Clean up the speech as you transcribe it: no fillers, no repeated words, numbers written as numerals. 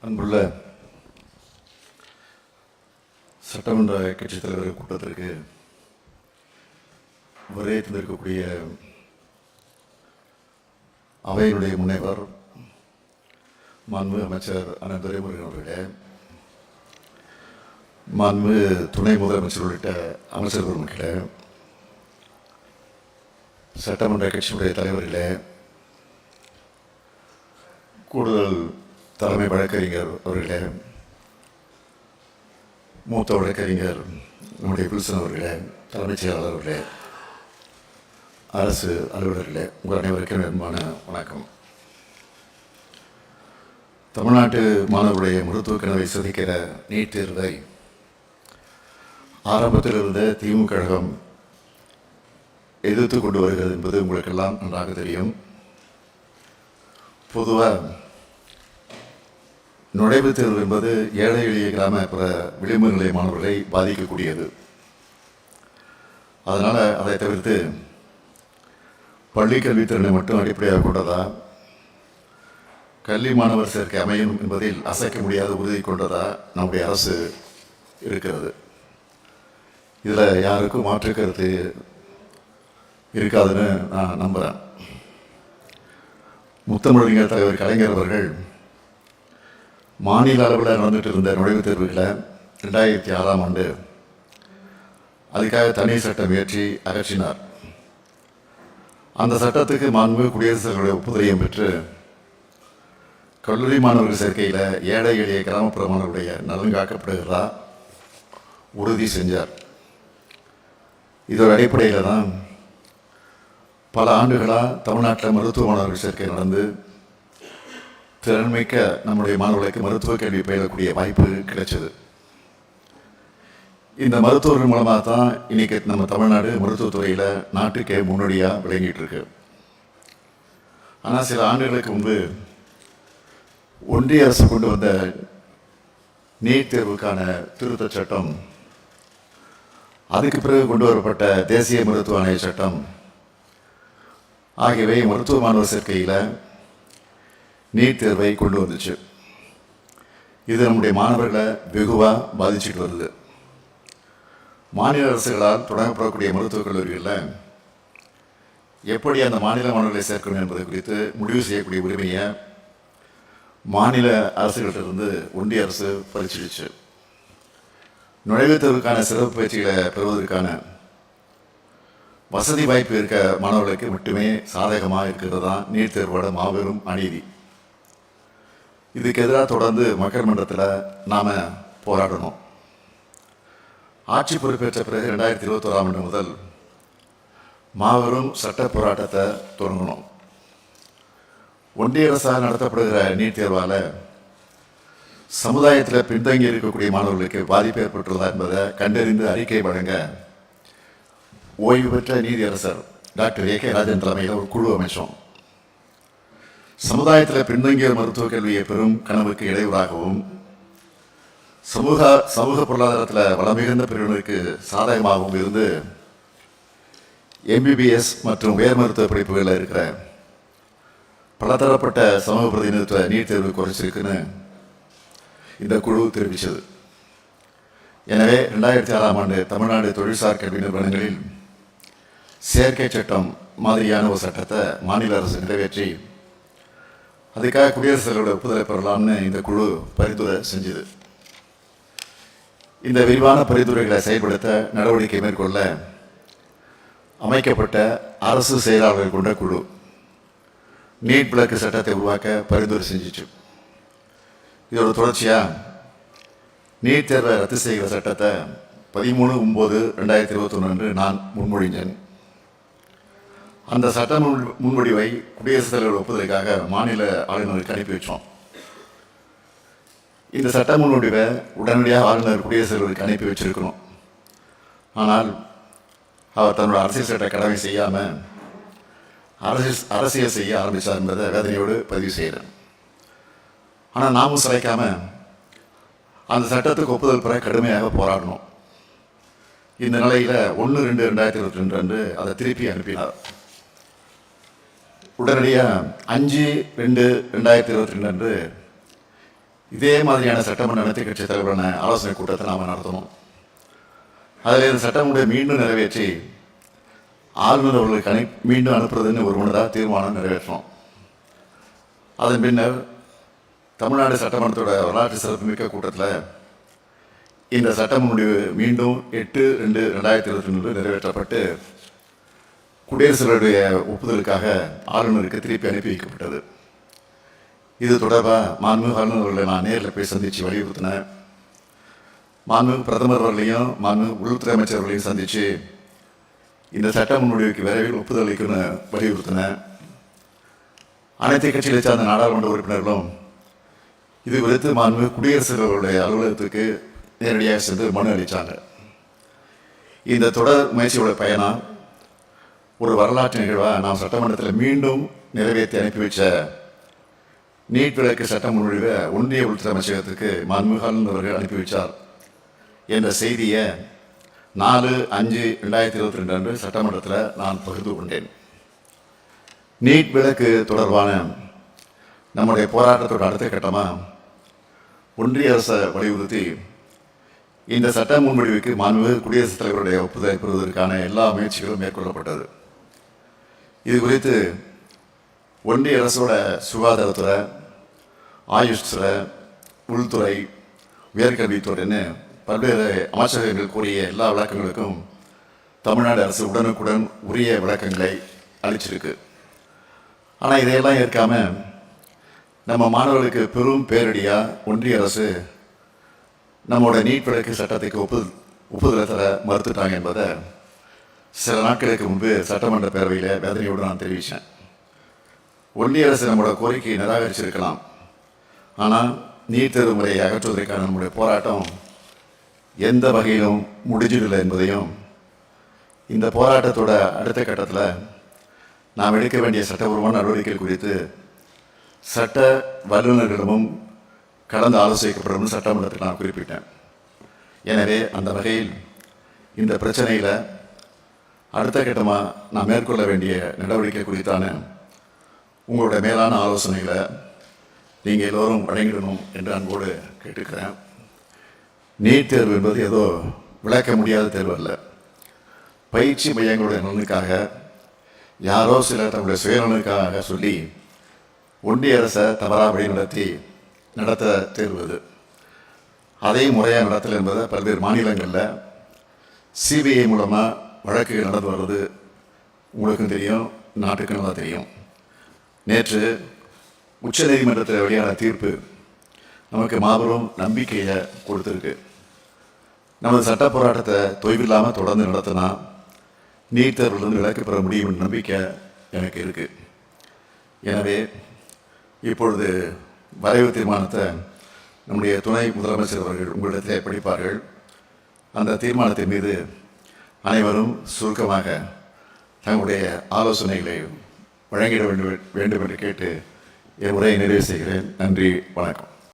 அன்புள்ள சட்டமன்ற கட்சித் தலைவர் கூட்டத்திற்கு வருகை தந்திருக்கக்கூடிய அவையினுடைய முனைவர் மாண்பு அமைச்சர் அண்ணன் துரைமுருகன் அவர்களே, மாண்பு துணை முதலமைச்சர் உள்ளிட்ட அமைச்சர் பெருமக்களே, சட்டமன்ற கட்சியுடைய தலைவர்களே, கூடுதல் தலைமை வழக்கறிஞர் அவர்களே, மூத்த வழக்கறிஞர் நம்முடைய வில்சன் அவர்களே, தலைமைச் செயலாளர் அவர்களே, அரசு அலுவலர்களே, உங்கள் அனைவருக்கும் நிர்மான வணக்கம். தமிழ்நாட்டு மாணவருடைய மருத்துவ கனவை சோதிக்கிற நீட் தேர்வை ஆரம்பத்தில் இருந்த திமுக கழகம் எதிர்த்து கொண்டு வருகிறது என்பது உங்களுக்கெல்லாம் நன்றாக தெரியும். பொதுவாக நுழைவுத் தேர்வு என்பது ஏழை எளிய கிராமப்புற விளிம்பு நிலை மாணவர்களை பாதிக்கக்கூடியது. அதனால் அதை தவிர்த்து பள்ளி கல்வித்திறனை மட்டும் அடிப்படையாக கொண்டதா, கல்வி மாணவர் சேர்க்கை அமையும் என்பதில் அசைக்க முடியாத உறுதி கொண்டதா நம்முடைய அரசு இருக்கிறது. இதில் யாருக்கும் மாற்று கருத்து இருக்காதுன்னு நான் நம்புகிறேன். முத்தமிழறிஞர் தலைவர் கலைஞர் அவர்கள் மாநில அளவில் நடந்துட்டு இருந்த நுழைவுத் தேர்வுகளை 2006ஆம் ஆண்டு அதுக்காக தனி சட்டம் இயற்றி அகற்றினார். அந்த சட்டத்துக்கு மாண்பு குடியரசுத் தலைவருடைய ஒப்புதலையும் பெற்று கல்லூரி மாணவர்கள் சேர்க்கையில் ஏழை எளிய கிராமப்புற மாணவர்களுடைய நலன் காக்கப்படுகிறதா உறுதி செஞ்சார். இதோட அடிப்படையில் தான் பல ஆண்டுகளாக தமிழ்நாட்டில் மருத்துவ மாணவர்கள் சேர்க்கை நடந்து திறன்மிக்க நம்முடைய மாணவர்களுக்கு மருத்துவ கல்வி பயிலக்கூடிய வாய்ப்பு கிடைச்சது. இந்த மருத்துவர்கள் மூலமாக தான் இன்னைக்கு நம்ம தமிழ்நாடு மருத்துவத்துறையில் நாட்டுக்கே முன்னோடியாக விளங்கிட்டு இருக்கு. ஆனால் சில ஆண்டுகளுக்கு முன்பு ஒன்றிய அரசு கொண்டு வந்த நீட் தேர்வுக்கான திருத்த சட்டம், அதுக்கு பிறகு கொண்டு வரப்பட்ட தேசிய மருத்துவ ஆணைய சட்டம் ஆகியவை மருத்துவ மாணவர் சேர்க்கையில் நீட் தேர்வை கொண்டு வந்துச்சு. இது நம்முடைய மாணவர்களை வெகுவாக பாதிச்சுட்டு வருது. மாநில அரசுகளால் தொடங்கப்படக்கூடிய மருத்துவக் கல்லூரிகளில் எப்படி அந்த மாநில மாணவர்களை சேர்க்கணும் என்பது குறித்து முடிவு செய்யக்கூடிய உரிமையை மாநில அரசுகளிலிருந்து ஒன்றிய அரசு பரிசீலிச்சு நுழைவுத் தேர்வுக்கான சிறப்பு பயிற்சிகளை பெறுவதற்கான வசதி வாய்ப்பு இருக்க மாணவர்களுக்கு மட்டுமே சாதகமாக இருக்கிறது தான் நீட் தேர்வோட மாபெரும் அநீதி. இதுக்கு எதிராக தொடர்ந்து மக்கள் மன்றத்தில் நாம் போராடணும். ஆட்சி பொறுப்பேற்ற பிறகு 2021ஆம் ஆண்டு முதல் மாபெரும் சட்ட போராட்டத்தை தொடங்கணும். ஒன்றிய அரசால் நடத்தப்படுகிற நீட் தேர்வால் சமுதாயத்தில் பின்தங்கி இருக்கக்கூடிய மாணவர்களுக்கு பாதிப்பு ஏற்பட்டுள்ளதா என்பதை கண்டறிந்து அறிக்கை வழங்க ஓய்வு பெற்ற நீதியரசர் டாக்டர் ஏ.கே. ராஜன் தலைமையில் ஒரு குழு அமைச்சோம். சமுதாயத்தில் பின்தங்கிய மருத்துவக் கல்வியை பெறும் கனவுக்கு இடையூறாகவும் சமூக பொருளாதாரத்தில் வளமிகுந்த பிரிவினருக்கு சாதகமாகவும் இருந்து MBBS மற்றும் உயர் மருத்துவ படிப்புகளில் இருக்கிற பலதரப்பட்ட சமூக பிரதிநிதித்துவ நீட் தேர்வு குறைச்சிருக்குன்னு இந்த குழு தெரிவித்தது. எனவே 2006ஆம் ஆண்டு தமிழ்நாடு தொழில்சார் கல்வி நிறுவனங்களில் சேர்க்கை சட்டம் மாதிரியான ஒரு சட்டத்தை மாநில அரசு நிறைவேற்றி அதுக்காக குடியரசுத் தலைவரோட ஒப்புதலை பெறலாம்னு இந்த குழு பரிந்துரை செஞ்சது. இந்த விரிவான பரிந்துரைகளை செயல்படுத்த நடவடிக்கை மேற்கொள்ள அமைக்கப்பட்ட அரசு செயலாளர்கள் கொண்ட குழு நீட் விலக்கு சட்டத்தை உருவாக்க பரிந்துரை செஞ்சிச்சு. இதோட தொடர்ச்சியாக நீட் தேர்வை ரத்து செய்கிற சட்டத்தை 13/9/2021 அன்று நான் முன்மொழிஞ்சேன். அந்த சட்ட முன்வடிவை குடியரசுத் தலைவர் ஒப்புதலுக்காக மாநில ஆளுநருக்கு அனுப்பி வச்சோம். இந்த சட்ட முன்வடிவை உடனடியாக ஆளுநர் குடியரசுத் தலைவருக்கு அனுப்பி வச்சிருக்கணும். ஆனால் அவர் தன்னோட அரசியல் சட்ட கடமை செய்யாமல் அரசியல் செய்ய ஆரம்பித்தார் என்பதை வேதனையோடு பதிவு செய்கிறேன். ஆனால் நாமும் சிலைக்காமல் அந்த சட்டத்துக்கு ஒப்புதல் பெற கடுமையாக போராடணும். இந்த நிலையில் 1/2/2022 அன்று அதை திருப்பி அனுப்பினார். உடனடியாக 5/2/2022 அன்று இதே மாதிரியான சட்டமன்ற அனைத்து கட்சி தலைவரான ஆலோசனை கூட்டத்தை நாம் நடத்தணும். அதில் இந்த சட்டமுறை மீண்டும் நிறைவேற்றி ஆளுநர் அவர்களுக்கு மீண்டும் அனுப்புறதுன்னு ஒரு மனதாக தீர்மானம் நிறைவேற்றோம். அதன் பின்னர் தமிழ்நாடு சட்டமன்றத்தோட வரலாற்று சிறப்புமிக்க கூட்டத்தில் இந்த சட்ட முன்வடிவு மீண்டும் 8/2/2022 நிறைவேற்றப்பட்டு குடியரசுத் தலைவருடைய ஒப்புதலுக்காக ஆளுநருக்கு திருப்பி அனுப்பி வைக்கப்பட்டது. இது தொடர்பாக மாண்புமிகு ஆளுநர் அவர்களை நான் நேரில் போய் சந்தித்து வலியுறுத்தினேன். மாண்புமிகு பிரதமர் அவர்களையும் மாண்புமிகு உள்துறை அமைச்சர்களையும் சந்தித்து இந்த சட்ட முன்வடிவுக்கு விரைவில் ஒப்புதல் அளிக்கணும்னு வலியுறுத்தினேன். அனைத்து கட்சிகளை சார்ந்த நாடாளுமன்ற உறுப்பினர்களும் இது குறித்து மாண்புமிகு குடியரசுத் தலைவருடைய அலுவலகத்துக்கு நேரடியாக சென்று மனு அளித்தாங்க. இந்த தொடர் முயற்சியோட பயணம் ஒரு வரலாற்று நிகழ்வாக நாம் சட்டமன்றத்தில் மீண்டும் நிறைவேற்றி அனுப்பி வச்ச நீட் விலக்கு சட்ட முன்வடிவை ஒன்றிய உள்துறை அமைச்சகத்துக்கு மாண்புமிகு ஆளுநர் அவர்கள் அனுப்பி வைத்தார் என்ற செய்தியை 4/5/2022 அன்று சட்டமன்றத்தில் நான் பகிர்ந்து கொண்டேன். நீட் விலக்கு தொடர்பான நம்முடைய போராட்டத்தோட அடுத்த கட்டமாக ஒன்றிய அரசை வலியுறுத்தி இந்த சட்ட முன்வடிவுக்கு மாண்புமிகு குடியரசுத் தலைவருடைய ஒப்புதலை பெறுவதற்கான எல்லா முயற்சிகளும் மேற்கொள்ளப்பட்டது. இது குறித்து ஒன்றிய அரசோட சுகாதாரத்துறை, ஆயுஷ் துறை, உள்துறை, உயர்கல்வித்துறைன்னு பல்வேறு அமைச்சகங்கள் கூறிய எல்லா விளக்கங்களுக்கும் தமிழ்நாடு அரசு உடனுக்குடன் உரிய விளக்கங்களை அளிச்சிருக்கு. ஆனால் இதையெல்லாம் ஏற்காம நம்ம மாணவர்களுக்கு பெரும் பேரடியாக ஒன்றிய அரசு நம்மளோட நீட் விலக்கு சட்டத்துக்கு ஒப்புதலை தர மறுத்துட்டாங்க என்பதை சில நாட்களுக்கு முன்பு சட்டமன்ற பேரவையில் வேதனையோடு நான் தெரிவித்தேன். ஒன்றிய அரசு நம்மளோட கோரிக்கையை நிராகரிச்சிருக்கலாம், ஆனால் நீட் தேர்வு முறையை அகற்றுவதற்கான நம்முடைய போராட்டம் எந்த வகையிலும் முடிஞ்சிடலை என்பதையும் இந்த போராட்டத்தோட அடுத்த கட்டத்தில் நாம் எடுக்க வேண்டிய சட்டபூர்வமான நடவடிக்கைகள் குறித்து சட்ட வல்லுநர்களிடமும் கலந்து ஆலோசிக்கப்படும் சட்டமன்றத்தில் நான் குறிப்பிட்டேன். எனவே அந்த வகையில் இந்த பிரச்சனையில் அடுத்த கட்டமாக நான் மேற்கொள்ள வேண்டிய நடவடிக்கை குறித்தான உங்களுடைய மேலான ஆலோசனைகளை நீங்கள் எல்லோரும் வழங்கிடணும் என்று அன்போடு கேட்டுக்கிறேன். நீட் தேர்வு என்பது ஏதோ விளக்க முடியாத தேர்வு அல்ல. பயிற்சி மையங்களுடைய நலனுக்காக யாரோ சிலர் தங்களுடைய சுயநலனுக்காக சொல்லி ஒன்றிய அரசை தவறாக வழி நடத்த தேர்வது. அதை முறையாக நடத்தல் என்பதை பல்வேறு மாநிலங்களில் சிபிஐ மூலமாக வழக்குகள் நடந்து வர்றது உங்களுக்கும் தெரியும், நாட்டுக்கும் நல்லா தெரியும். நேற்று உச்சநீதிமன்றத்தில் வெளியான தீர்ப்பு நமக்கு மாபெரும் நம்பிக்கையை கொடுத்துருக்கு. நமது சட்ட போராட்டத்தை தொய்வில்லாமல் தொடர்ந்து நடத்தினா நீட் தேர்விலிருந்து விலக்கு பெற முடியும் நம்பிக்கை எனக்கு இருக்குது. எனவே இப்பொழுது வரைவு தீர்மானத்தை நம்முடைய துணை முதலமைச்சர் அவர்கள் உங்களிடத்திலே படிப்பார்கள். அந்த தீர்மானத்தின் மீது அனைவரும் சுருக்கமாக தங்களுடைய ஆலோசனைகளை வழங்கிட வேண்டும் என்று கேட்டு என் உரையை நிறைவு செய்கிறேன். நன்றி, வணக்கம்.